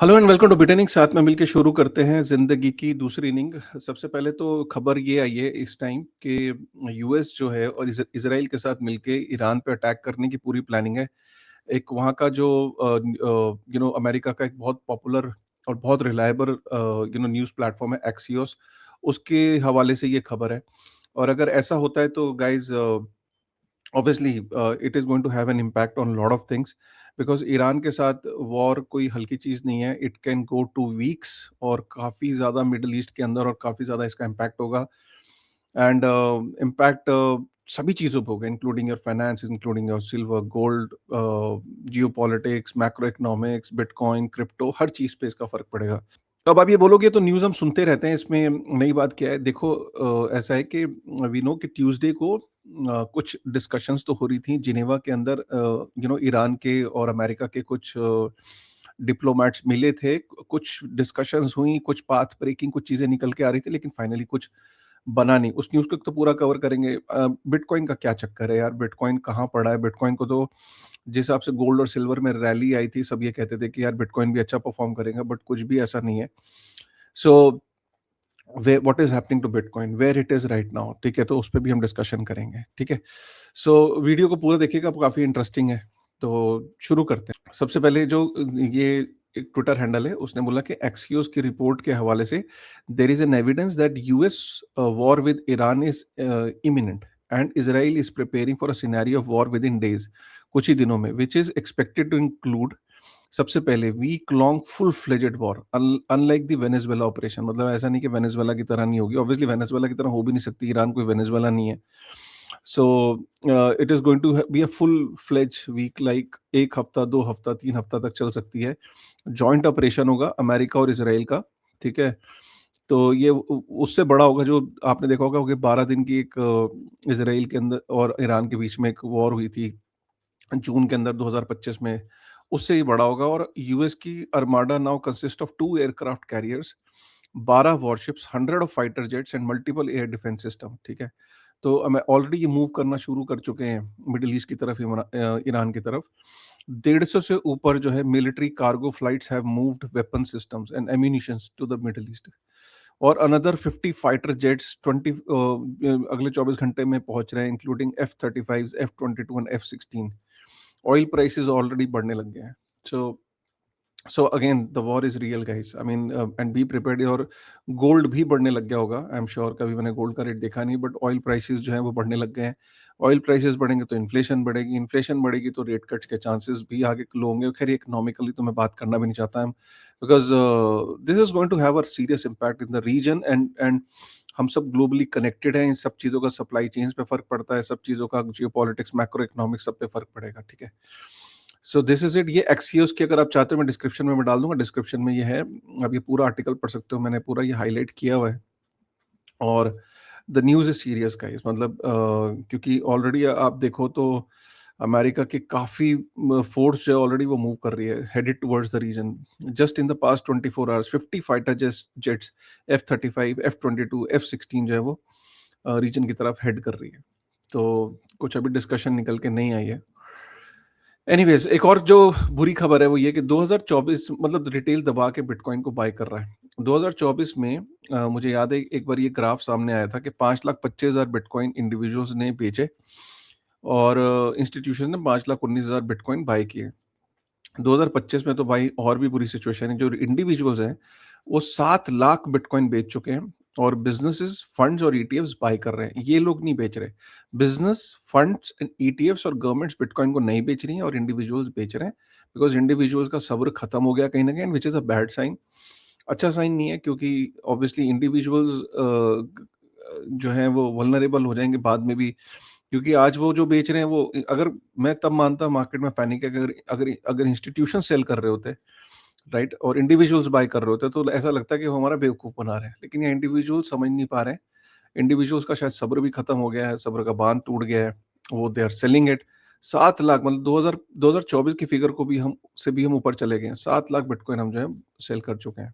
Hello and welcome to बिटनिंग। साथ में मिलके शुरू करते हैं जिंदगी की दूसरी इनिंग। सबसे पहले तो खबर ये आई है इस टाइम कि यूएस जो है और इसराइल के साथ मिलके ईरान पे अटैक करने की पूरी प्लानिंग है। एक वहाँ का जो अमेरिका का एक बहुत पॉपुलर और बहुत रिलायबल न्यूज़ प्लेटफॉर्म है एक्सियोस, उसके हवाले से ये खबर है। और अगर ऐसा होता है तो guys obviously it is going to have an impact on a lot of things because Iran के साथ वॉर कोई हल्की चीज़ नहीं है। It can go two weeks और काफ़ी ज़्यादा मिडल ईस्ट के अंदर और काफ़ी ज़्यादा इसका इम्पैक्ट होगा। एंड इम्पैक्ट सभी चीज़ों पे होगा, including your finance, including your silver, gold, geopolitics, macroeconomics, bitcoin, crypto, हर चीज़ पे इसका फ़र्क पड़ेगा। अब आप ये बोलोगे तो न्यूज़ हम सुनते रहते हैं, इसमें नई बात क्या है? देखो, ऐसा है कि वी नो कि ट्यूसडे को कुछ डिस्कशंस तो हो रही थी जिनेवा के अंदर। ईरान के और अमेरिका के कुछ डिप्लोमैट्स मिले थे, कुछ डिस्कशंस हुई, कुछ पाथ ब्रेकिंग कुछ चीज़ें निकल के आ रही थी, लेकिन फाइनली कुछ बना नहीं। उस न्यूज़ को तो पूरा कवर करेंगे। बिटकॉइन का क्या चक्कर है यार? बिटकॉइन कहाँ पड़ा है? बिटकॉइन को तो जिस हिसाब से गोल्ड और सिल्वर में रैली आई थी, सब ये कहते थे कि यार बिटकॉइन भी अच्छा परफॉर्म करेगा, बट कुछ भी ऐसा नहीं है। So way what is happening to bitcoin, where it is right now, ठीक है? तो उस पे भी हम डिस्कशन करेंगे, ठीक है? सो वीडियो को पूरा देखिएगा, काफ़ी इंटरेस्टिंग है। तो शुरू करते हैं। सबसे पहले जो ये एक ट्विटर हैंडल है, उसने बोला कि एक्सियोस की रिपोर्ट के हवाले से there is an evidence that US war with Iran is imminent and Israel is preparing for a scenario of war within days, कुछ ही दिनों में, which is expected to include सबसे पहले week long full fledged war unlike the Venezuela operation. मतलब ऐसा नहीं कि वेनेजुएला की तरह नहीं होगी, ऑब्वियसली वेनेजुएला की तरह हो भी नहीं सकती, ईरान कोई वेनेजुएला नहीं है। So it is going to be a full fledge week, like एक हफ्ता, 2 हफ्ता, 3 हफ्ता तक चल सकती है। जॉइंट ऑपरेशन होगा अमेरिका और इसराइल का, ठीक है? तो ये उससे बड़ा होगा जो आपने देखा होगा कि 12 दिन की एक इसराइल के अंदर और ईरान के बीच में एक वॉर हुई थी जून के अंदर 2025 में, उससे ही बड़ा होगा। और यूएस की armada now consist of 2 aircraft carriers, 12 warships, 100 of fighter jets and multiple air defence system, ठीक है? तो हमें ऑलरेडी ये मूव करना शुरू कर चुके हैं मिडिल ईस्ट की तरफ, ईरान की तरफ। 150 से ऊपर जो है military cargo flights have moved weapon systems and ammunitions to the Middle East. और अनदर 50 फाइटर जेट्स 20 अगले 24 घंटे में पहुंच रहे हैं, including F-35, F-22 and F-16। Oil prices already बढ़ने लग गए हैं। So again the war is real guys, I mean, and be prepared. और गोल्ड भी बढ़ने लग गया होगा, आई एम श्योर। कभी मैंने गोल्ड का रेट देखा नहीं, बट ऑयल प्राइसेस जो है वो बढ़ने लग गए हैं। ऑयल प्राइसेस बढ़ेंगे तो इन्फ्लेशन बढ़ेगी, इन्फ्लेशन बढ़ेगी तो रेट कट्स के चांसेस भी आगे लो होंगे। खैर इकोनॉमिकली तो मैं बात करना भी नहीं चाहता, because this is going to have a serious impact in the region. And हम सब ग्लोबली कनेक्टेड हैं, इन सब चीज़ों का सप्लाई चेन्स पे फर्क पड़ता है, सब चीज़ों का जियो पॉलिटिक्स, मैक्रो इकोनॉमिक्स, सब पे फर्क पड़ेगा, ठीक है? So this is it. ये एक्सियोस की अगर आप चाहते हो मैं डिस्क्रिप्शन में मैं डाल दूंगा, डिस्क्रिप्शन में ये है, आप ये पूरा आर्टिकल पढ़ सकते हो, मैंने पूरा ये हाईलाइट किया हुआ है। और the news is serious guys, मतलब क्योंकि ऑलरेडी आप देखो तो अमेरिका के काफ़ी फोर्स जो है ऑलरेडी वो मूव कर रही है, headed towards the region. Just in the past 24 hours 50 fighter jets, F-35, F-22, F-16 जो है वो रीजन की तरफ हेड कर रही है। तो कुछ अभी डिस्कशन निकल के नहीं आई है। एनीवेज, एक और जो बुरी खबर है वो ये कि 2024, मतलब रिटेल दबा के बिटकॉइन को बाय कर रहा है। 2024 में मुझे याद है एक बार ये ग्राफ सामने आया था कि 5,25,000 बिटकॉइन इंडिविजुअल्स ने बेचे और इंस्टीट्यूशन ने 5,19,000 बिटकॉइन बाय किए। 2025 में तो भाई और भी बुरी सिचुएशन है। जो इंडिविजुअल्स हैं वो 7 लाख बिटकॉइन बेच चुके हैं और बिजनेसेस, फंड्स और ईटीएफ्स बाय कर रहे हैं। ये लोग नहीं बेच रहे। बिजनेस, फंड्स एंड ईटीएफ्स और गवर्नमेंट्स बिटकॉइन को नहीं बेच रही हैं और इंडिविजुअल्स बेच रहे हैं, बिकॉज इंडिविजुअल्स का सब्र खत्म हो गया कहीं ना कहीं, which is a bad sign. अच्छा साइन नहीं है, क्योंकि ऑब्वियसली इंडिविजुअल्स जो हैं वो वल्नरेबल हो जाएंगे बाद में भी, क्योंकि आज वो जो बेच रहे हैं वो, अगर मैं तब मानता मार्केट में पैनिक है कि अगर अगर अगर इंस्टीट्यूशन सेल कर रहे होते, राइट, और इंडिविजुअल्स बाय कर रहे होते, तो ऐसा लगता है कि वो हमारा बेवकूफ़ बना रहे हैं। लेकिन ये इंडिविजुअल समझ नहीं पा रहे हैं। इंडिविजुअल्स का शायद सब्र भी खत्म हो गया है, सब्र का बांध टूट गया है, वो they are selling it. 7 lakh, मतलब 2024 की फिगर को भी हम ऊपर चले गए हैं। 7 लाख बिटकॉइन हम जो है सेल कर चुके हैं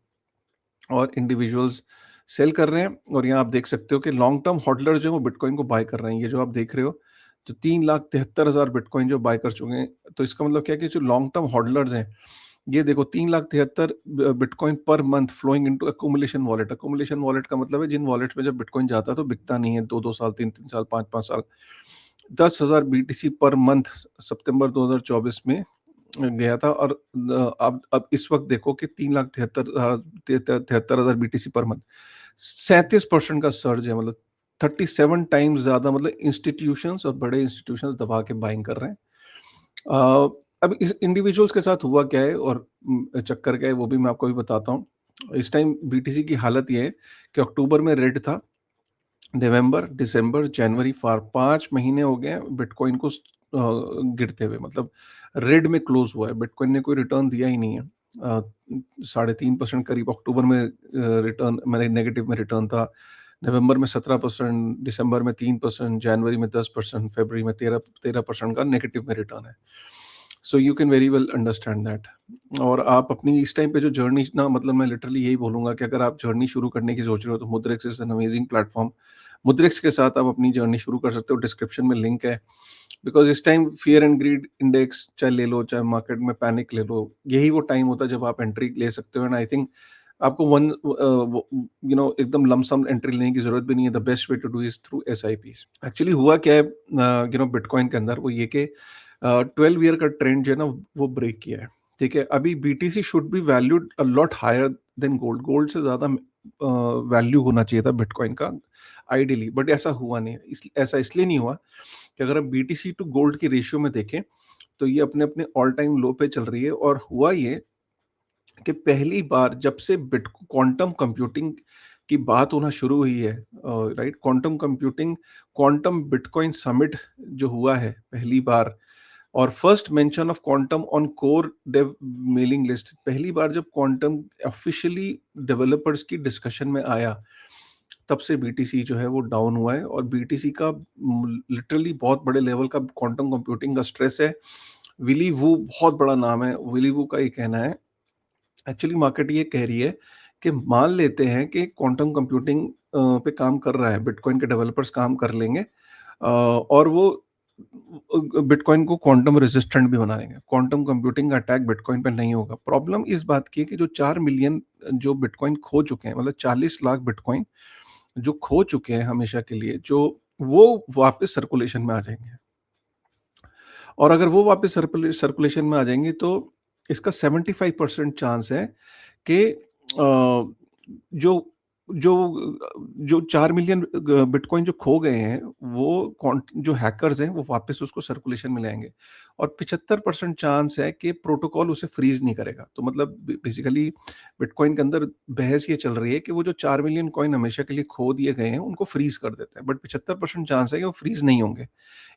और इंडिविजुअल्स सेल कर रहे हैं। और यहाँ आप देख सकते हो कि लॉन्ग टर्म होल्डर जो है वो बिटकॉइन को बाय कर रहे हैं। ये जो आप देख रहे हो, जो 3,73,000 बिटकॉइन जो बाय कर चुके हैं, तो इसका मतलब क्या है कि जो लॉन्ग टर्म होल्डर्स हैं ये देखो 3,73,000 बिटकॉइन पर month flowing into accumulation wallet. Accumulation wallet का मतलब है जिन वॉलेट्स में जब बिटकॉइन जाता है तो बिकता नहीं है 2-2 साल, 3-3 साल, 5-5 साल। 10,000 बीटीसी पर मंथ सितंबर 2024 में गया था, और अब इस वक्त देखो कि 3,73,000 बीटीसी पर मंथ, 37% का सर्ज है, मतलब 37 टाइम्स ज्यादा, मतलब इंस्टीट्यूशंस और बड़े इंस्टीट्यूशंस दबा के बाइंग कर रहे हैं। अब इस इंडिविजुअल्स के साथ हुआ क्या है और चक्कर क्या है वो भी मैं आपको भी बताता हूँ। इस टाइम बीटीसी की हालत ये है कि अक्टूबर में रेड था, नवंबर, दिसंबर, जनवरी, फर 5 महीने हो गए हैं बिटकॉइन को गिरते हुए, मतलब रेड में क्लोज हुआ है। बिटकॉइन ने कोई रिटर्न दिया ही नहीं है। 3.5% करीब अक्टूबर में रिटर्न, मैंने नेगेटिव में रिटर्न था। नवंबर में 17%, दिसंबर में 3%, जनवरी में 10%, फरवरी में 13% का नेगेटिव में रिटर्न है। So you can very well understand that. और आप अपनी इस टाइम पे जो जर्नी ना, मतलब मैं लिटरली यही बोलूंगा कि अगर आप जर्नी शुरू करने की सोच रहे हो तो मुद्रिक्स इज एन अमेजिंग प्लेटफॉर्म। मुद्रिक्स के साथ आप अपनी जर्नी शुरू कर सकते हो, डिस्क्रिप्शन में लिंक है। बिकॉज इस time fear and greed index चाहे ले लो, चाहे मार्केट में पैनिक ले लो, यही वो टाइम होता है जब आप एंट्री ले सकते हो। एंड आई थिंक आपको एकदम लमसम एंट्री लेने की जरूरत भी नहीं है। The best way to do is through SIP। Actually हुआ क्या है बिटकॉइन के अंदर, वो ये कि 12 ईयर का ट्रेंड जो है ना वो ब्रेक किया है। ठीक है, अभी BTC should be valued a lot higher than gold. Gold से ज्यादा वैल्यू होना चाहिए था बिटकॉइन का आइडियली, बट ऐसा हुआ नहीं। ऐसा इसलिए नहीं हुआ कि अगर हम BTC टू गोल्ड की रेशियो में देखें तो ये अपने अपने ऑल टाइम लो पे चल रही है। और हुआ ये कि पहली बार जब से बिट क्वांटम कंप्यूटिंग की बात होना शुरू हुई है, right, quantum computing, quantum bitcoin summit जो हुआ है पहली बार, और first mention of quantum on core dev mailing list, पहली बार जब क्वांटम ऑफिशियली डेवलपर्स की डिस्कशन में आया, तब से BTC जो है वो डाउन हुआ है। और BTC का लिटरली बहुत बड़े लेवल का क्वांटम कंप्यूटिंग का स्ट्रेस है। विली वू बहुत बड़ा नाम है, विली वू का ये कहना है, एक्चुअली मार्केट ये कह रही है कि मान लेते हैं कि क्वांटम कंप्यूटिंग पे काम कर रहा है, बिटकॉइन के डेवलपर्स काम कर लेंगे, और वो बिटकॉइन को क्वांटम रेजिस्टेंट भी बना देंगे। क्वांटम कंप्यूटिंग का अटैक बिटकॉइन पे नहीं होगा। प्रॉब्लम इस बात की है कि जो 4 मिलियन जो बिटकॉइन खो चुके हैं, मतलब 40 लाख बिटकॉइन जो खो चुके हैं हमेशा के लिए, जो वो वापस सर्कुलेशन में आ जाएंगे। और अगर वो वापस सर्कुलेशन में आ जाएंगे तो इसका 75% चांस है कि जो जो जो 4 मिलियन बिटकॉइन जो खो गए हैं, वो जो हैकर्स हैं वो वापस उसको सर्कुलेशन में लाएंगे। और 75% चांस है कि प्रोटोकॉल उसे फ्रीज नहीं करेगा। तो मतलब बेसिकली बिटकॉइन के अंदर बहस ये चल रही है कि वो जो 4 मिलियन कॉइन हमेशा के लिए खो दिए गए हैं उनको फ्रीज कर देते हैं, बट 75% चांस है कि वो फ्रीज नहीं होंगे।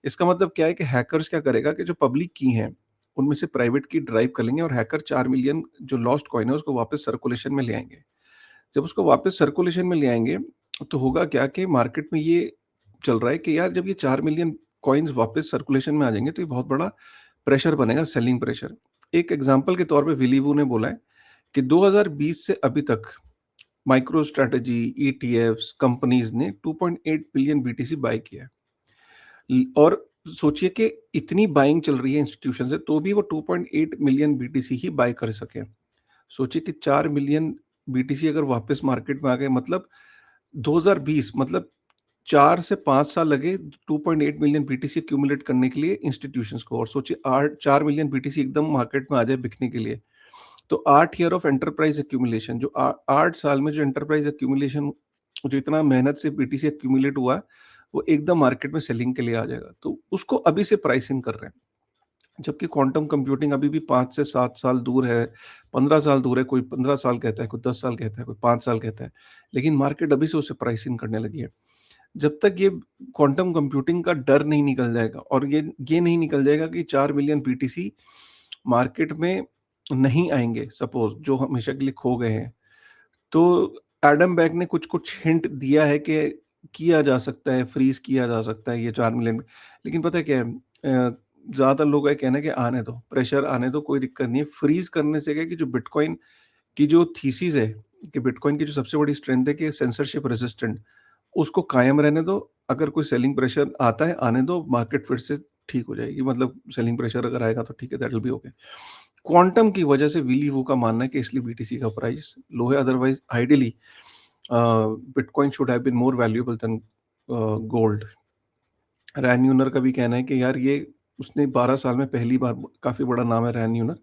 इसका मतलब क्या है कि हैकर्स क्या करेगा कि जो पब्लिक की हैं उनमें से प्राइवेट की ड्राइव कर लेंगे, और हैकर 4 मिलियन जो लॉस्ट कॉइन है उसको वापस सर्कुलेशन में ले आएंगे। जब उसको वापस सर्कुलेशन में ले आएंगे तो होगा क्या कि मार्केट में ये चल रहा है कि यार जब ये 4 मिलियन कॉइन्स वापस सर्कुलेशन में आ जाएंगे तो ये बहुत बड़ा प्रेशर बनेगा, सेलिंग प्रेशर। एक एग्जांपल के तौर पे विलीवू ने बोला है कि 2020 से अभी तक माइक्रो स्ट्रेटजी, ETFs कंपनीज ने 2.8 बिलियन BTC बाय किया है। और सोचिए कि इतनी बाइंग चल रही है इंस्टीट्यूशन से तो भी वो 2.8 मिलियन BTC ही बाय कर सके। सोचिए कि 4 मिलियन BTC अगर वापस मार्केट में आ गए, मतलब 2020, मतलब 4 से 5 साल लगे 2.8 मिलियन BTC एक्यूमुलेट करने के लिए इंस्टीट्यूशंस को। और सोचिए 4 मिलियन BTC एकदम मार्केट में आ जाए बिकने के लिए, तो 8 ईयर ऑफ एंटरप्राइज एक्यूमुलेशन, जो 8 साल में जो एंटरप्राइज एक्यूमुलेशन, जो इतना मेहनत से BTC एक्यूमुलेट हुआ, वो एकदम मार्केट में सेलिंग के लिए आ जाएगा। तो उसको अभी से प्राइसिंग कर रहे हैं, जबकि क्वांटम कंप्यूटिंग अभी भी 5 से 7 साल दूर है, 15 साल दूर है। कोई 15 साल कहता है, कोई 10 साल कहता है, कोई 5 साल कहता है, लेकिन मार्केट अभी से उसे प्राइसिंग करने लगी है। जब तक ये क्वांटम कंप्यूटिंग का डर नहीं निकल जाएगा, और ये नहीं निकल जाएगा कि 4 मिलियन BTC मार्केट में नहीं आएंगे, सपोज जो हमेशा के लिए खो गए हैं, तो एडम बैक ने कुछ कुछ हिंट दिया है कि किया जा सकता है, फ्रीज किया जा सकता है ये 4 मिलियन। लेकिन पता है क्या है, ज्यादातर लोग का कहना है कि आने दो, प्रेशर आने दो, कोई दिक्कत नहीं है। फ्रीज करने से क्या है कि जो बिटकॉइन की जो थीसिस है, कि बिटकॉइन की जो सबसे बड़ी स्ट्रेंथ है कि सेंसरशिप रेजिस्टेंट, उसको कायम रहने दो। अगर कोई सेलिंग प्रेशर आता है, आने दो, मार्केट फिर से ठीक हो जाएगी। मतलब सेलिंग प्रेशर अगर आएगा तो ठीक है, that will be okay. Quantum की वजह से विली वू का मानना है कि इसलिए बीटीसी का प्राइस लो है, otherwise ideally bitcoin should have been more valuable than gold. Ran Neuner का भी कहना है कि यार ये उसने 12 साल में पहली बार, काफ़ी बड़ा नाम है रैन यूनर,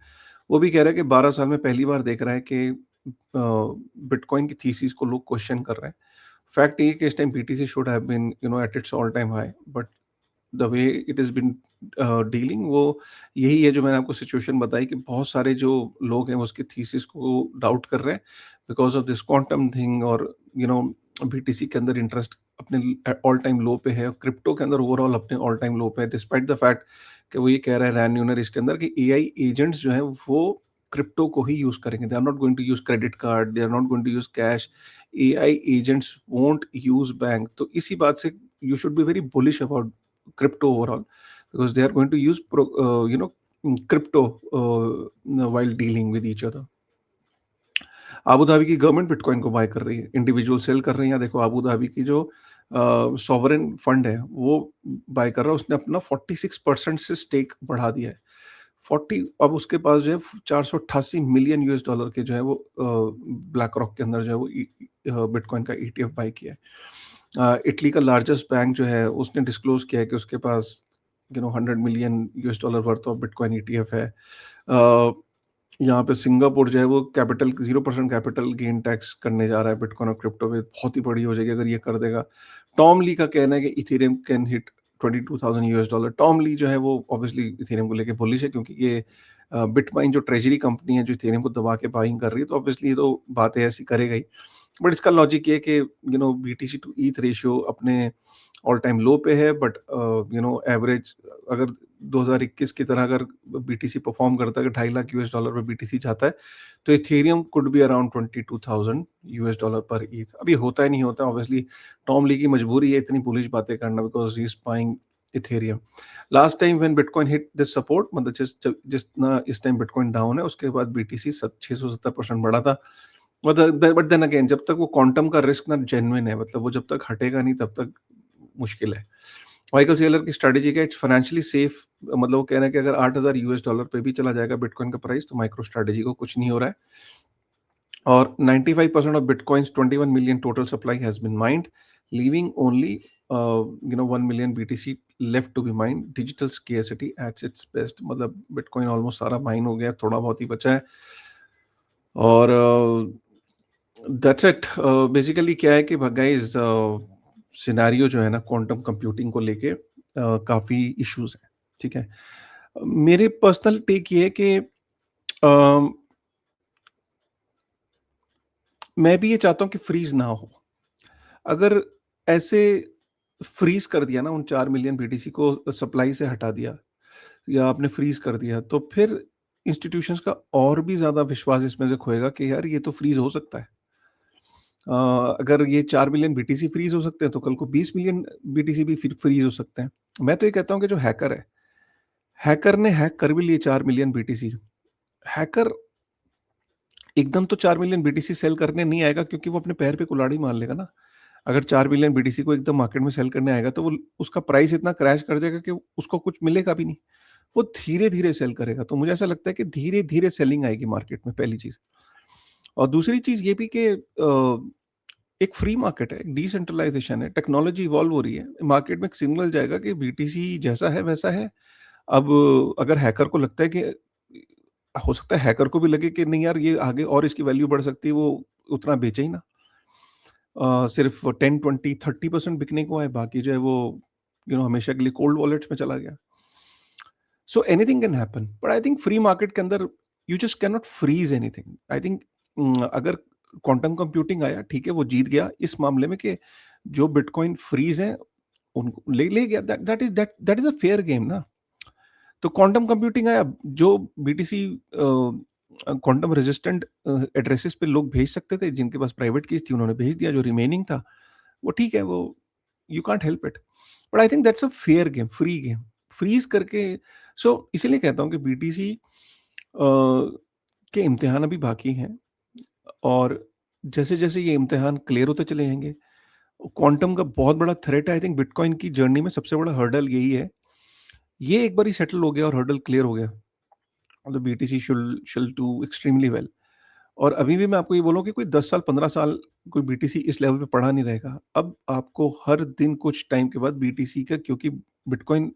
वो भी कह रहा है कि 12 साल में पहली बार देख रहा है कि बिटकॉइन की थीसिस को लोग क्वेश्चन कर रहे हैं। फैक्ट ये है कि इस time BTC should have been at its all time high, but the way it is been dealing, वो यही है जो मैंने आपको सिचुएशन बताई कि बहुत सारे जो लोग हैं वो उसके थीसिस को डाउट कर रहे हैं because of this quantum thing, और बीटीसी के अंदर इंटरेस्ट अपने ऑल टाइम लो पे है, क्रिप्टो के अंदर ओवरऑल अपने ऑल टाइम लो पे है, डिस्पाइट द फैक्ट कि वो ये कह रहा है रैन न्यूनर इसके अंदर कि एआई एजेंट्स जो है वो क्रिप्टो को ही यूज करेंगे, they are not going to use credit card, they are not going to use cash, AI agents won't use bank. तो इसी बात से you should be very bullish about crypto overall because they are going to use crypto while dealing with each other. Abu Dhabi की government bitcoin को bye कर रही है, individual cell कर रही है। देखो आबू धाबी की जो सॉवरेन फंड है वो बाय कर रहा है, उसने अपना 46% से स्टेक बढ़ा दिया है। 40, अब उसके पास जो है 488 मिलियन यूएस डॉलर के जो है वो ब्लैक रॉक के अंदर जो है वो बिटकॉइन का ईटीएफ बाय किया है। इटली का लार्जेस्ट बैंक जो है उसने डिस्क्लोज किया है कि उसके पास 100 million US dollar worth of bitcoin ETF है। यहाँ पे सिंगापुर जो है वो कैपिटल 0% कैपिटल गेन टैक्स करने जा रहा है बिटकॉइन और क्रिप्टो पे, बहुत ही बड़ी हो जाएगी अगर ये कर देगा। टॉम ली का कहना है कि Ethereum can hit 22,000 US dollar. Tom Lee जो है वो ऑब्वियसली इथेरियम को लेके बुलिश है क्योंकि ये बिटमाइन जो ट्रेजरी कंपनी है जो इथेरियम को दबा के बाइंग कर रही है, तो ऑब्वियसली ये तो बातें ऐसी करेगा ही। बट इसका लॉजिक ये है कि बीटीसी टू ईथ रेशियो अपने ऑल टाइम लो पे है, बट एवरेज अगर 2021 की तरह अगर बीटीसी परफॉर्म करता है कि 2.5 लाख यूएस डॉलर पे बीटीसी जाता है तो Ethereum could be around 22,000 US dollar पर ईथ। अभी होता ही नहीं होता, ऑब्वियसली टॉम ली की मजबूरी है इतनी बुलिश बातें करना because he is buying Ethereum. Last time when bitcoin hit this support, मतलब जितना इस टाइम बिटकॉइन डाउन है उसके बाद बीटीसी 670% बढ़ा था। बट देन अगेन जब तक वो क्वांटम का रिस्क ना जेन्युइन है, मतलब वो जब तक हटेगा नहीं तब तक मुश्किल है। माइकल सेलर की स्ट्रेटेजी का इट्स फाइनेंशियली सेफ, मतलब वो कह रहे हैं कि अगर 8,000 यूएस डॉलर पे भी चला जाएगा बिटकॉइन का प्राइस तो माइक्रो स्ट्रेटेजी को कुछ नहीं हो रहा है। और 95% of bitcoins 21 million total supply has been mined, leaving only 1 million BTC left to be mined. Digital scarcity at its best, मतलब बिटकॉइन ऑलमोस्ट सारा माइन हो गया, थोड़ा बहुत ही बचा है। और दैट्स इट। बेसिकली क्या है कि गाइस सिनेरियो जो है ना क्वांटम कंप्यूटिंग को लेके काफ़ी इश्यूज हैं, ठीक है। मेरे पर्सनल टेक ये है कि मैं भी ये चाहता हूँ कि फ्रीज ना हो। अगर ऐसे फ्रीज कर दिया ना, उन 4 मिलियन बीटीसी को सप्लाई से हटा दिया या आपने फ्रीज कर दिया, तो फिर इंस्टीट्यूशंस का और भी ज़्यादा विश्वास इसमें से खोएगा कि यार ये तो फ्रीज हो सकता है। अगर ये 4 मिलियन बीटीसी फ्रीज हो सकते हैं तो कल को 20 मिलियन बीटीसी भी फ्रीज हो सकते हैं। मैं तो ये कहता हूँ कि जो हैकर है, हैकर ने हैक कर भी लिए 4 मिलियन बीटीसी। हैकर एकदम तो 4 मिलियन बीटीसी सेल करने नहीं आएगा क्योंकि वो अपने पैर पे कुल्हाड़ी मार लेगा ना। अगर 4 मिलियन बीटीसी को एकदम मार्केट में सेल करने आएगा तो वो उसका प्राइस इतना क्रैश कर जाएगा कि उसको कुछ मिलेगा भी नहीं। वो धीरे-धीरे सेल करेगा। तो मुझे ऐसा लगता है कि धीरे-धीरे सेलिंग आएगी मार्केट में, पहली चीज़। और दूसरी चीज़ ये भी कि एक फ्री मार्केट है, एक डिसेंट्रलाइजेशन है, टेक्नोलॉजी इवॉल्व हो रही है। मार्केट में एक सिग्नल जाएगा कि बीटीसी जैसा है वैसा है। अब अगर हैकर को लगता है कि हो सकता है हैकर को भी लगे कि नहीं यार ये आगे और इसकी वैल्यू बढ़ सकती है, वो उतना बेचे ही ना। सिर्फ 10, 20, 30% बिकने को है, बाकी जो है वो हमेशा के लिए कोल्ड वॉलेट्स में चला गया। So anything can happen, but I think free market के अंदर you just can not freeze anything. I think अगर क्वांटम कंप्यूटिंग आया, ठीक है, वो जीत गया इस मामले में कि जो बिटकॉइन फ्रीज है उनको ले गया, that is a fair game ना। तो क्वांटम कंप्यूटिंग आया, जो बीटीसी क्वांटम रेजिस्टेंट एड्रेसेस पे लोग भेज सकते थे, जिनके पास प्राइवेट कीज थी उन्होंने भेज दिया, जो रिमेनिंग था वो ठीक है, वो you can't help it. But I think that's a fair game, free game freeze करके। सो इसीलिए कहता हूँ कि बीटीसी के इम्तिहान अभी बाकी हैं, और जैसे जैसे ये इम्तिहान क्लियर होते चले जाएंगे, क्वांटम का बहुत बड़ा थ्रेट है। आई थिंक बिटकॉइन की जर्नी में सबसे बड़ा हर्डल यही है, ये एक बार ही सेटल हो गया और हर्डल क्लियर हो गया, the BTC शुल do extremely well. और अभी भी मैं आपको ये बोलूँ कि कोई 10 साल, 15 साल कोई बीटीसी इस लेवल पे पड़ा नहीं रहेगा। अब आपको हर दिन कुछ टाइम के बाद बीटीसी का, क्योंकि बिटकॉइन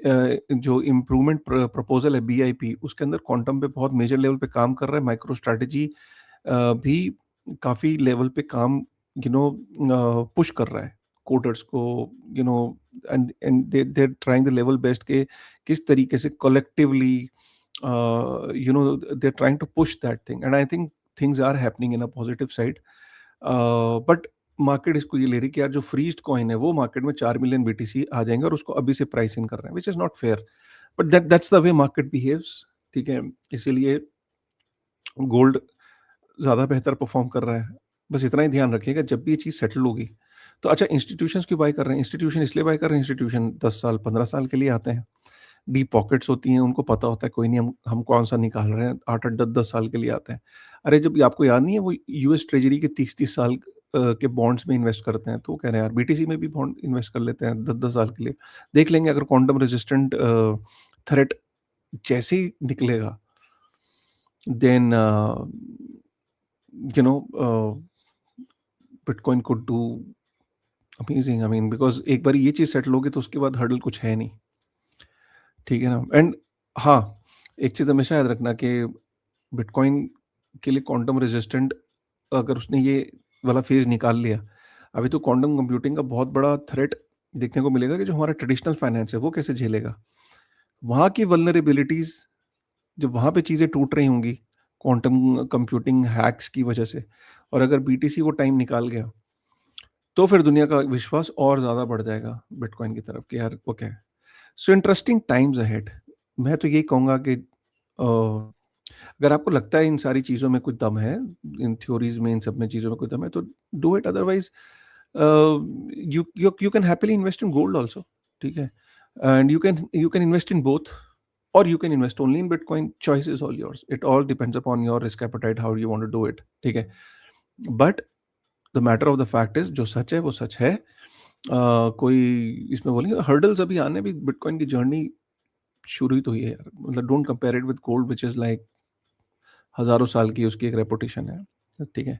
जो इम्प्रूवमेंट प्रपोज़ल है बीआईपी, उसके अंदर क्वांटम पे बहुत मेजर लेवल पे काम कर रहा है। माइक्रो स्ट्रैटेजी भी काफ़ी लेवल पे काम पुश कर रहा है कोडर्स को, you know and they are trying the level best के किस तरीके से collectively they're trying to push that thing, and I think things are happening in a positive side. But market इसको ये ले रही कि यार जो फ्रीज्ड कॉइन है वो मार्केट में 4 मिलियन बीटीसी आ जाएंगे और उसको अभी से प्राइस इन कर रहे हैं, which is not fair, but that's the way market behaves. ठीक है, इसीलिए गोल्ड ज़्यादा बेहतर परफॉर्म कर रहा है। बस इतना ही ध्यान रखिएगा जब भी ये चीज़ सेटल होगी। तो अच्छा, इंस्टीट्यूशंस क्यों बाय कर रहे हैं? इंस्टीट्यूशन इसलिए बाय कर रहे हैं, इंस्टीट्यूशन 10 साल 15 साल के लिए आते हैं। डीप पॉकेट्स होती हैं, उनको पता होता है कोई नहीं, हम कौन-सा निकाल रहे हैं, 8-8 10-10 साल के लिए आते हैं। अरे जब आपको याद नहीं है वो यूएस ट्रेज़री के 30-30 साल के बॉन्ड्स में इन्वेस्ट करते हैं, तो वो कह रहे हैं यार बीटीसी में भी बॉन्ड इन्वेस्ट कर लेते हैं 10-10 साल के लिए। देख लेंगे अगर क्वांटम रेजिस्टेंट थ्रेट जैसे ही निकलेगा, then you know bitcoin could do amazing. I mean because एक बार ये चीज़ सेटल होगी तो उसके बाद हर्डल कुछ है नहीं। ठीक है ना? एंड हाँ, एक चीज़ हमेशा याद रखना कि बिटकॉइन के लिए क्वांटम रेजिस्टेंट, अगर उसने ये वाला फेज़ निकाल लिया, अभी तो क्वांटम कंप्यूटिंग का बहुत बड़ा थ्रेट देखने को मिलेगा कि जो हमारा ट्रेडिशनल फाइनेंस है, वो कैसे झेलेगा? वहाँ की वल्नरेबिलिटीज़, जब वहाँ पे चीज़ें टूट रही होंगी, क्वांटम कंप्यूटिंग हैक्स की वजह से, और अगर बीटीसी वो टाइम निकाल गया, तो फिर दुनिया का विश्वास और ज़्यादा बढ़ जाएगा बिटकॉइन की तरफ कि यार okay, so interesting times ahead. मैं तो यही कहूँगा कि अगर आपको लगता है इन सारी चीज़ों में कुछ दम है, इन थ्योरीज़ में, इन सब में चीज़ों में कुछ दम है, तो do it. Otherwise you can happily invest in gold also, ठीक है? And you can invest in both, और you can invest only in bitcoin. Choice is all yours. It all depends upon your risk appetite, how you want to do it, ठीक है? But the matter of the fact is जो सच है वो सच है। कोई इसमें बोलेंगे हर्डल्स अभी आने भी, बिटकॉइन की जर्नी शुरू ही तो हुई है यार। मतलब don't compare it with gold which is like हज़ारों साल की उसकी एक रेपुटेशन है, ठीक है?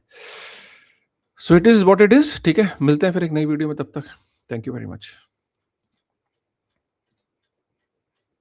So it is what it is, ठीक है? मिलते हैं फिर एक नई वीडियो में, तब तक थैंक यू वेरी मच।